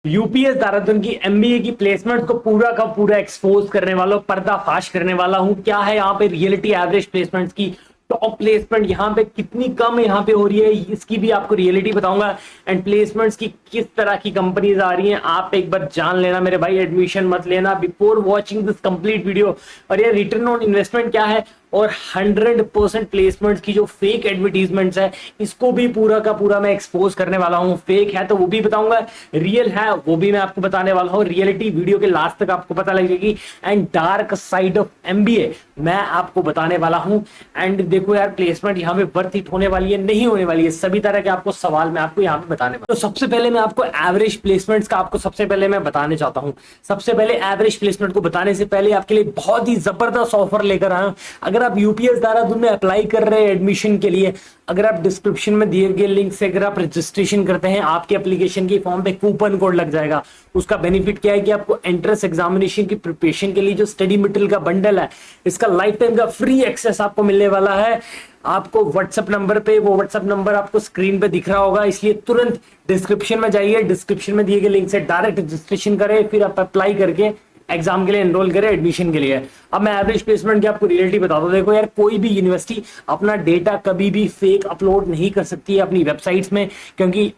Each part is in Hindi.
यूपीएस देहरादून की एमबीए की प्लेसमेंट को पूरा का पूरा एक्सपोज करने वाला हूं, पर्दाफाश करने वाला हूं। क्या है यहाँ पे रियलिटी एवरेज प्लेसमेंट्स की, टॉप प्लेसमेंट यहाँ पे कितनी कम यहाँ पे हो रही है, इसकी भी आपको रियलिटी बताऊंगा। एंड प्लेसमेंट्स की किस तरह की कंपनीज आ रही हैं, आप एक बार जान लेना मेरे भाई। एडमिशन मत लेना before watching this complete video. और ये रिटर्न ऑन इन्वेस्टमेंट क्या है, और 100% प्लेसमेंट्स की जो फेक एडवर्टीजमेंट्स है, इसको भी पूरा का पूरा मैं एक्सपोज करने वाला हूं। फेक है तो वो भी बताऊंगा, रियल है वो भी मैं आपको बताने वाला हूं। रियलिटी वीडियो के लास्ट तक आपको पता लगेगी। And dark side of MBA मैं आपको बताने वाला हूं। एंड देखो यार, प्लेसमेंट यहाँ पे वर्थ इट होने वाली है, नहीं होने वाली है, सभी तरह के आपको सवाल मैं आपको यहाँ पे बताने वाला हूं। तो सबसे पहले मैं आपको एवरेज प्लेसमेंट्स का आपको सबसे पहले मैं बताने चाहता हूं। सबसे पहले एवरेज प्लेसमेंट को बताने से पहले आपके लिए बहुत ही जबरदस्त ऑफर लेकर आया हूं। अगर आप यूपीएस देहरादून में अप्लाई कर रहे हैं एडमिशन के लिए, अगर आप डिस्क्रिप्शन में दिए गए लिंक से अगर आप रजिस्ट्रेशन करते हैं, आपके एप्लीकेशन के फॉर्म पे कूपन कोड लग जाएगा। उसका बेनिफिट क्या है कि आपको एंट्रेंस एग्जामिनेशन की प्रिपरेशन के लिए जो स्टडी मटेरियल का बंडल है, इसका लाइफ टाइम का फ्री एक्सेस आपको मिलने वाला है। आपको व्हाट्सएप नंबर पे, वो व्हाट्सएप नंबर आपको स्क्रीन पे दिख रहा होगा, इसलिए तुरंत डिस्क्रिप्शन में जाइए, डिस्क्रिप्शन में दिए गए लिंक से डायरेक्ट रजिस्ट्रेशन करें, फिर आप अप्लाई करके एग्जाम के लिए एनरोल करें, एडमिशन के लिए। अब मैं एवरेज प्लेसमेंट की आपको रियलिटी बता दूं। देखो यार, कोई भी यूनिवर्सिटी अपना डेटा कभी भी फेक अपलोड नहीं कर सकती है अपनी वेबसाइट्स में, क्योंकि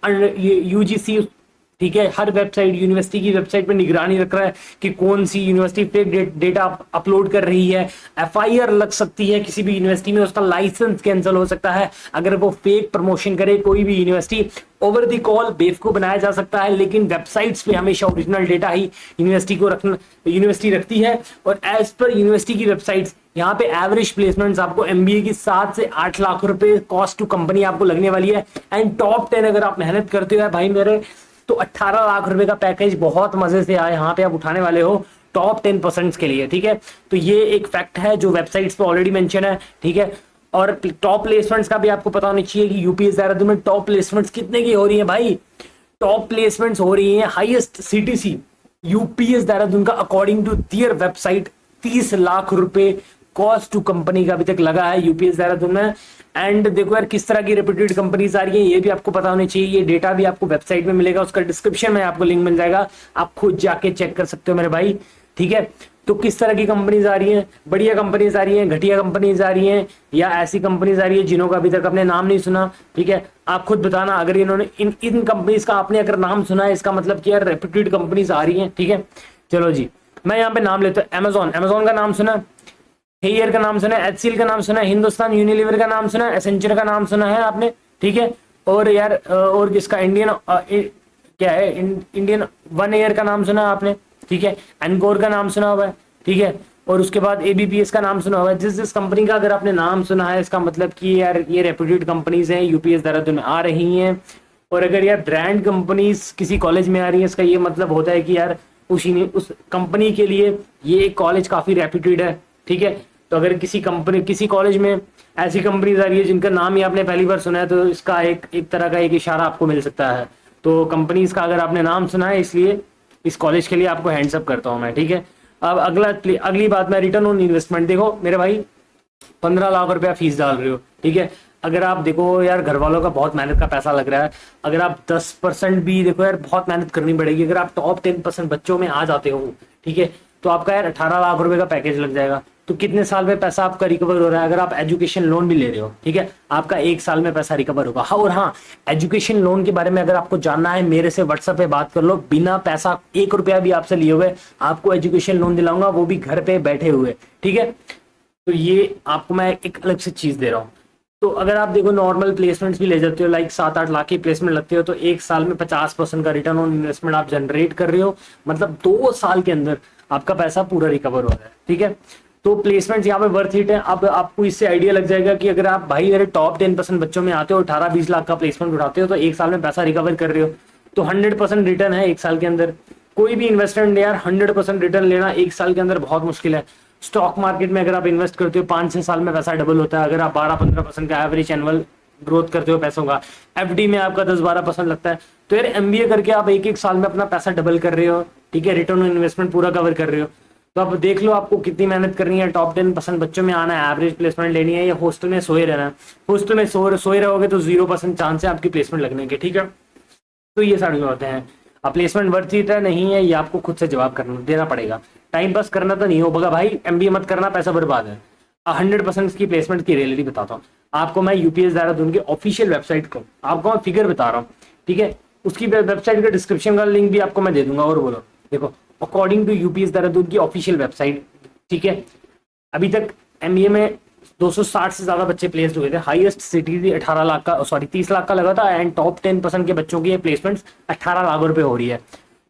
यूजीसी, ठीक है, हर वेबसाइट यूनिवर्सिटी की वेबसाइट पर निगरानी रख रहा है कि कौन सी यूनिवर्सिटी फेक डेटा अपलोड कर रही है। एफआईआर लग सकती है किसी भी यूनिवर्सिटी में, उसका लाइसेंस कैंसिल हो सकता है अगर वो फेक प्रमोशन करे कोई भी यूनिवर्सिटी। ओवर द कॉल बेवकूफ बनाया जा सकता है, लेकिन वेबसाइट्स पे हमेशा ओरिजिनल डेटा ही यूनिवर्सिटी रखती है। और एज पर यूनिवर्सिटी की वेबसाइट्स, यहाँ पे एवरेज प्लेसमेंट्स आपको एमबीए की 7 से 8 लाख रुपए कॉस्ट टू कंपनी आपको लगने वाली है। एंड टॉप 10 अगर आप मेहनत करते हो भाई मेरे, तो 18 लाख रुपए का पैकेज बहुत मजे से आए यहाँ पे आप उठाने वाले हो टॉप 10% के लिए। ठीक है, तो ये एक फैक्ट है जो वेबसाइट्स पे ऑलरेडी मेंशन है। ठीक है, और टॉप प्लेसमेंट्स का भी आपको पता होना चाहिए कि यूपीएस देहरादून में टॉप प्लेसमेंट्स कितने की हो रही है भाई। टॉप प्लेसमेंट्स हो रही है हाईएस्ट सीटीसी यूपीएस देहरादून का, according to their website 30 lakh रुपए कॉस्ट टू कंपनी का अभी तक लगा है यूपीएस देहरादून में। एंड देखो यार, किस तरह की रेप्यूटेड कंपनीज आ रही है ये भी आपको पता होनी चाहिए। ये डेटा भी आपको वेबसाइट में मिलेगा, उसका डिस्क्रिप्शन में आपको लिंक मिल जाएगा, आप खुद जाके चेक कर सकते हो मेरे भाई। ठीक है, तो किस तरह की कंपनीज आ रही हैं, बढ़िया कंपनीज आ रही हैं, घटिया कंपनीज आ रही हैं, या ऐसी कंपनीज आ रही है जिन्हों का अभी तक आपने नाम नहीं सुना। ठीक है, आप खुद बताना। अगर इन्होंने इन कंपनीज का आपने अगर नाम सुना है, इसका मतलब कि यार रेप्यूटेड कंपनीज आ रही हैं। ठीक है, चलो जी, मैं यहाँ पे नाम लेता हूँ। अमेजोन का नाम सुना, हेयर का नाम सुना है, एचसीएल का नाम सुना है, हिंदुस्तान यूनिलीवर का नाम सुना है, एसेंचर का नाम सुना है आपने। ठीक है, और यार और किसका, क्या है, इंडियन वन ईयर का नाम सुना है आपने। ठीक है, एनकोर का नाम सुना हुआ है। ठीक है, और उसके बाद एबीपीएस का नाम सुना हुआ है। जिस कंपनी का अगर आपने नाम सुना है, इसका मतलब कि यार ये रेप्यूटेड कंपनीज हैं, यूपीएस देहरादून में आ रही हैं। और अगर यार ब्रांड कंपनीज किसी कॉलेज में आ रही है, इसका ये मतलब होता है कि यार उस कंपनी के लिए ये कॉलेज काफी रेप्यूटेड है। ठीक है, तो अगर किसी कॉलेज में ऐसी कंपनीज आ रही है जिनका नाम ही आपने पहली बार सुना है, तो इसका एक तरह का एक इशारा आपको मिल सकता है। तो कंपनीज का अगर आपने नाम सुना है, इसलिए इस कॉलेज के लिए आपको हैंड्स अप करता हूं मैं। ठीक है, अब अगली बात, मैं रिटर्न ऑन इन्वेस्टमेंट। देखो मेरे भाई, 15 लाख रुपया फीस डाल रहे हो। ठीक है, अगर आप देखो यार, घर वालों का बहुत मेहनत का पैसा लग रहा है, अगर आप 10% भी, देखो यार बहुत मेहनत करनी पड़ेगी। अगर आप टॉप 10% बच्चों में आ जाते हो, ठीक है, तो आपका यार 18 लाख रुपए का पैकेज लग जाएगा। तो कितने साल में पैसा आपका रिकवर हो रहा है? अगर आप एजुकेशन लोन भी ले रहे हो, ठीक है, आपका 1 साल में पैसा रिकवर होगा। हाँ, और हाँ, एजुकेशन लोन के बारे में अगर आपको जानना है, मेरे से व्हाट्सएप पे बात कर लो, बिना पैसा 1 रुपया भी आपसे लिए हुए आपको एजुकेशन लोन दिलाऊंगा, वो भी घर पे बैठे हुए। ठीक है, तो ये आपको मैं एक अलग से चीज दे रहा हूँ। तो अगर आप देखो नॉर्मल प्लेसमेंट्स भी ले जाते हो, लाइक 7-8 लाख की प्लेसमेंट लगती हो, तो 1 साल में 50% का रिटर्न ऑन इन्वेस्टमेंट आप जनरेट कर रहे हो। मतलब 2 साल के अंदर आपका पैसा पूरा रिकवर हो रहा है। ठीक है, तो प्लेसमेंट यहाँ पे वर्थ इट है। अब आपको इससे आइडिया लग जाएगा कि अगर आप भाई मेरे टॉप 10% बच्चों में आते हो, 18-20 लाख का प्लेसमेंट उठाते हो, तो 1 साल में पैसा रिकवर कर रहे हो, तो 100% रिटर्न है 1 साल के अंदर। कोई भी इन्वेस्टमेंट यार 100% रिटर्न लेना 1 साल के अंदर बहुत मुश्किल है। स्टॉक मार्केट में अगर आप इन्वेस्ट करते हो, 5-6 साल में पैसा डबल होता है। अगर आप 12-15% का एवरेज एनुअल ग्रोथ करते हो पैसों का, एफडी में आपका 10-12% लगता है। तो यार एमबीए करके आप 1-1 साल में अपना पैसा डबल कर रहे हो। ठीक है, रिटर्न ऑन इन्वेस्टमेंट पूरा कवर कर रहे हो। तो अब देख लो आपको कितनी मेहनत करनी है। टॉप 10% बच्चों में आना है, एवरेज प्लेसमेंट लेनी है, या हॉस्टल में सोए रहना है। हॉस्टल में सोए रहोगे तो 0% चांस है आपकी प्लेसमेंट लगने के। ठीक है, तो ये सारी बातें हैं। अब प्लेसमेंट वर्थ इट है नहीं है, ये आपको खुद से जवाब करना देना पड़ेगा। टाइम पास करना तो नहीं होगा भाई, एमबीए मत करना, पैसा बर्बाद है। 100% इसकी प्लेसमेंट की रियलिटी बताता हूँ आपको मैं। यूपीएस देहरादून की ऑफिशियल वेबसाइट को आपको मैं फिगर बता रहा हूँ, ठीक है। उसकी वेबसाइट का डिस्क्रिप्शन का लिंक भी आपको मैं दे दूंगा। और बोलो देखो, अकॉर्डिंग टू यूपीएस देहरादून की ऑफिशियल वेबसाइट, ठीक है, अभी तक एमबीए में 260 से ज्यादा बच्चे प्लेस्ड हुए थे। हाईएस्ट सिटी थी 18 लाख का, सॉरी 30 लाख का लगा था। एंड टॉप 10% के बच्चों की प्लेसमेंट्स 18 लाख रुपए हो रही है।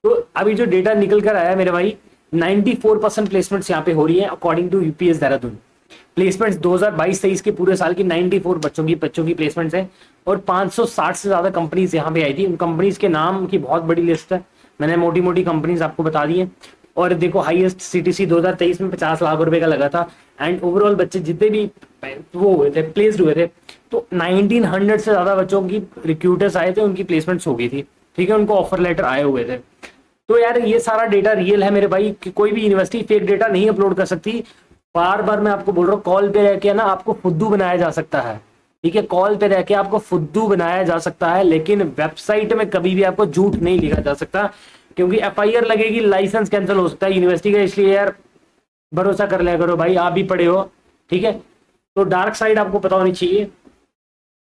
तो अभी जो डेटा निकल कर आया है मेरे भाई, 94% प्लेसमेंट्स यहाँ पे हो रही है according to UPS Dehradun. Placements 2022-23 के पूरे साल की 94 बच्चों की प्लेसमेंट्स है। और 560 से ज्यादा कंपनीज यहाँ पे आई थी। उन कंपनीज के नाम की बहुत बड़ी लिस्ट है, मैंने मोटी मोटी कंपनीज आपको बता दी है। और देखो हाईएस्ट सीटीसी 2023 में 50 लाख रुपए का लगा था। एंड ओवरऑल बच्चे जितने भी वो हुए थे, प्लेस्ड हुए थे, तो 1900 से ज्यादा बच्चों की रिक्रूटर्स आए थे, उनकी प्लेसमेंट्स हो गई थी, ठीक है, उनको ऑफर लेटर आए हुए थे। तो यार ये सारा डेटा रियल है मेरे भाई, कि कोई भी यूनिवर्सिटी फेक डेटा नहीं अपलोड कर सकती। बार बार मैं आपको बोल रहा हूँ, कॉल पे रह के ना आपको फुद्दू बनाया जा सकता है, ठीक है, कॉल पे रह के आपको फुद्दू बनाया जा सकता है, लेकिन वेबसाइट में कभी भी आपको झूठ नहीं लिखा जा सकता, क्योंकि एफआईआर लगेगी, लाइसेंस कैंसिल हो सकता है यूनिवर्सिटी का। इसलिए यार भरोसा कर लिया करो भाई, आप भी पढ़े हो, ठीक है। तो डार्क साइड आपको पता होनी चाहिए।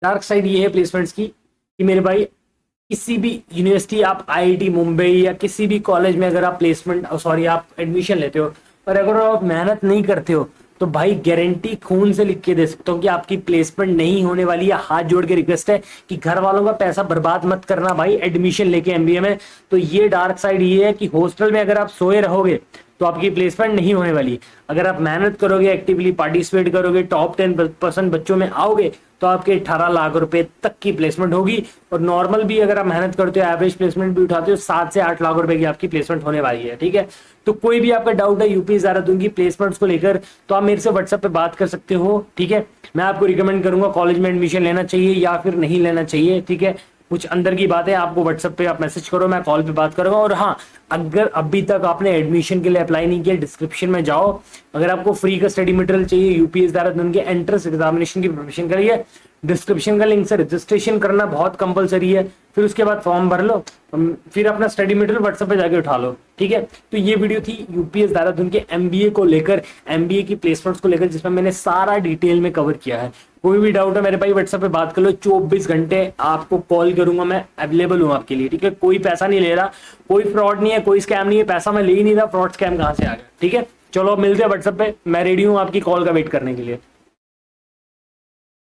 डार्क साइड ये है प्लेसमेंट्स की कि मेरे भाई, किसी भी यूनिवर्सिटी, आप आईआईटी मुंबई या किसी भी कॉलेज में अगर आप प्लेसमेंट सॉरी आप एडमिशन लेते हो और अगर आप मेहनत नहीं करते हो, तो भाई गारंटी खून से लिख के दे सकता हूँ कि आपकी प्लेसमेंट नहीं होने वाली है। हाथ जोड़ के रिक्वेस्ट है कि घर वालों का पैसा बर्बाद मत करना भाई एडमिशन लेके एमबीए में। तो ये डार्क साइड ये है कि हॉस्टल में अगर आप सोए रहोगे तो आपकी प्लेसमेंट नहीं होने वाली। अगर आप मेहनत करोगे, एक्टिवली पार्टिसिपेट करोगे, टॉप 10% बच्चों में आओगे, तो आपके 18 लाख रुपए तक की प्लेसमेंट होगी। और नॉर्मल भी अगर आप मेहनत करते हो, एवरेज प्लेसमेंट भी उठाते हो, 7 से 8 लाख रुपए की आपकी प्लेसमेंट होने वाली है, ठीक है। तो कोई भी आपका डाउट है यूपीएस देहरादून की प्लेसमेंट्स को लेकर, तो आप मेरे से व्हाट्सएप पे बात कर सकते हो, ठीक है। मैं आपको रिकमेंड करूंगा कॉलेज में एडमिशन लेना चाहिए या फिर नहीं लेना चाहिए, ठीक है। कुछ अंदर की बातें आपको व्हाट्सएप पे आप मैसेज करो, मैं कॉल पे बात करूंगा। और हाँ, अगर अभी तक आपने एडमिशन के लिए अप्लाई नहीं किया, डिस्क्रिप्शन में जाओ, अगर आपको फ्री का स्टडी मटेरियल चाहिए यूपीएस देहरादून के एंट्रेंस एग्जामिनेशन की प्रिपरेशन करिए, डिस्क्रिप्शन का लिंक से रजिस्ट्रेशन करना बहुत कंपलसरी है। फिर उसके बाद फॉर्म भर लो, फिर अपना स्टडी मटेरियल व्हाट्सएप पे जाके उठा लो, ठीक है। तो ये वीडियो थी यूपीएस देहरादून के एमबीए को लेकर, एमबीए की प्लेसमेंट्स को लेकर, जिसमें मैंने सारा डिटेल में कवर किया है। कोई भी डाउट है मेरे भाई व्हाट्सएप पे बात कर लो, 24 घंटे आपको कॉल करूंगा, मैं अवेलेबल हूँ आपके लिए, ठीक है। कोई पैसा नहीं ले रहा, कोई फ्रॉड नहीं है, कोई स्कैम नहीं है, पैसा मैं ले ही नहीं रहा, फ्रॉड स्कैम कहाँ से आ गया, ठीक है। चलो मिलते हैं व्हाट्सएप पे, मैं रेडी हूँ आपकी कॉल का वेट करने के लिए।